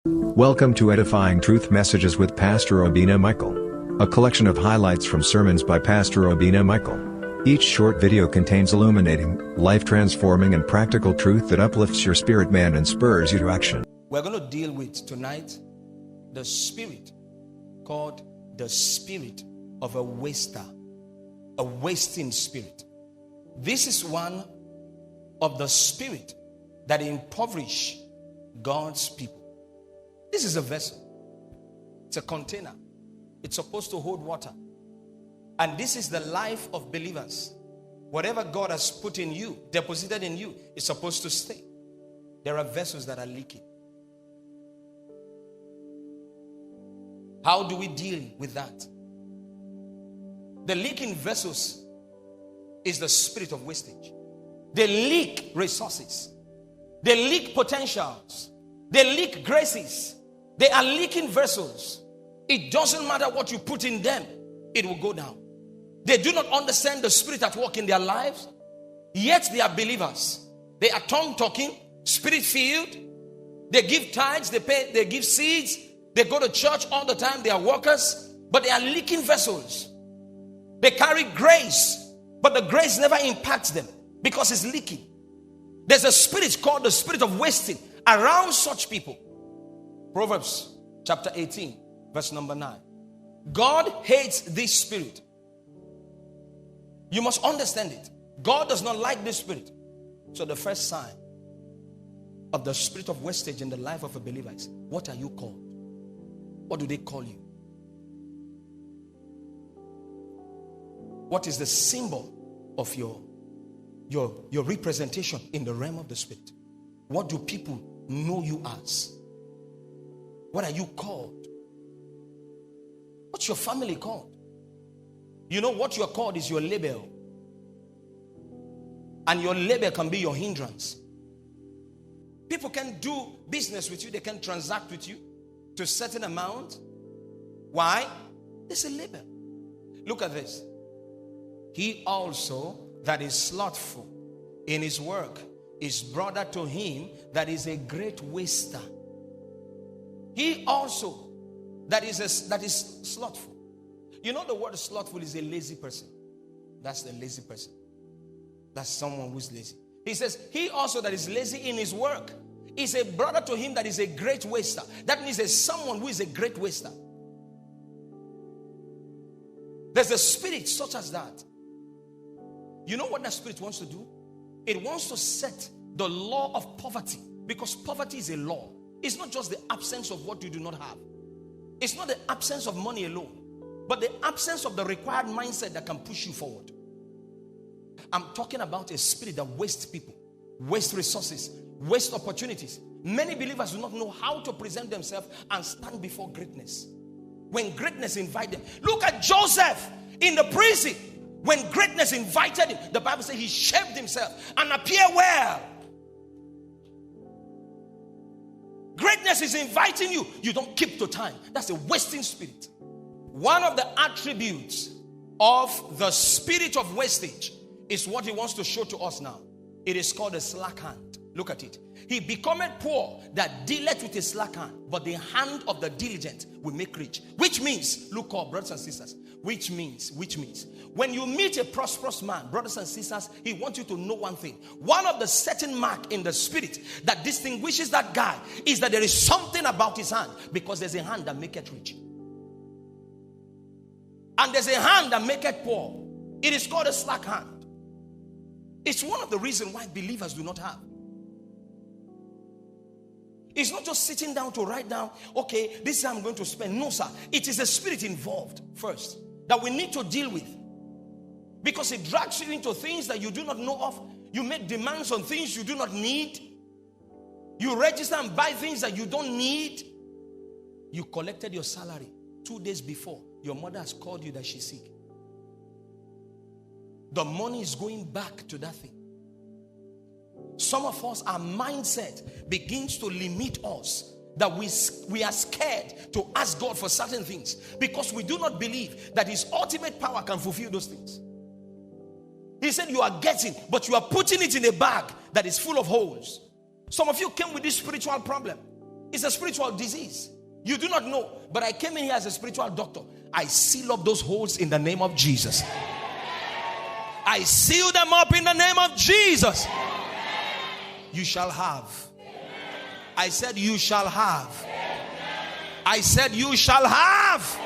Welcome to Edifying Truth Messages with Pastor Obinna Michael, a collection of highlights from sermons by Pastor Obinna Michael. Each short video contains illuminating, life-transforming and practical truth that uplifts your spirit man and spurs you to action. We're going to deal with tonight the spirit called the spirit of a waster, a wasting spirit. This is one of the spirit that impoverish God's people. This is a vessel. It's a container. It's supposed to hold water. And this is the life of believers. Whatever God has put in you, deposited in you, is supposed to stay. There are vessels that are leaking. How do we deal with that? The leaking vessels is the spirit of wastage. They leak resources. They leak potentials. They leak graces. They are leaking vessels. It doesn't matter what you put in them, it will go down. They do not understand the spirit at work in their lives, yet they are believers. They are tongue-talking, spirit-filled. They give tithes, they give seeds. They go to church all the time. They are workers, but they are leaking vessels. They carry grace, but the grace never impacts them because it's leaking. There's a spirit called the spirit of wasting around such people. Proverbs chapter 18, verse number 9. God hates this spirit. You must understand it. God does not like this spirit. So the first sign of the spirit of wastage in the life of a believer is, what are you called? What do they call you? What is the symbol of your representation in the realm of the spirit? What do people know you as? What are you called? What's your family called? You know what you're called is your label. And your label can be your hindrance. People can do business with you. They can transact with you to a certain amount. Why? There's a label. Look at this. He also that is slothful in his work is brother to him that is a great waster. He also that is slothful. You know the word slothful is a lazy person. That's the lazy person. That's someone who's lazy. He says, he also that is lazy in his work is a brother to him that is a great waster. That means there's someone who is a great waster. There's a spirit such as that. You know what that spirit wants to do? It wants to set the law of poverty, because poverty is a law. It's not just the absence of what you do not have. It's not the absence of money alone, but the absence of the required mindset that can push you forward. I'm talking about a spirit that wastes people, wastes resources, wastes opportunities. Many believers do not know how to present themselves and stand before greatness. When greatness invites them. Look at Joseph in the prison. When greatness invited him, the Bible says he shaped himself and appeared well. Greatness is inviting you. You don't keep to time. That's a wasting spirit. One of the attributes of the spirit of wastage is what he wants to show to us now. It is called a slack hand. Look at it. He becometh poor that dealeth with a slack hand, but the hand of the diligent will make rich. Which means, look up, brothers and sisters. Which means, when you meet a prosperous man, brothers and sisters, he wants you to know one thing. One of the certain mark in the spirit that distinguishes that guy is that there is something about his hand, because there's a hand that maketh rich. And there's a hand that maketh poor. It is called a slack hand. It's one of the reasons why believers do not have. It's not just sitting down to write down, okay, this is how I'm going to spend. No, sir. It is a spirit involved first that we need to deal with. Because it drags you into things that you do not know of. You make demands on things you do not need. You register and buy things that you don't need. You collected your salary 2 days before. Your mother has called you that she's sick. The money is going back to that thing. Some of us, our mindset begins to limit us, that we are scared to ask God for certain things because we do not believe that his ultimate power can fulfill those things. He said you are getting, but you are putting it in a bag that is full of holes. Some of you came with this spiritual problem. It's a spiritual disease. You do not know. But I came in here as a spiritual doctor. I seal up those holes in the name of Jesus. I seal them up in the name of Jesus. You shall have. I said you shall have. I said you shall have.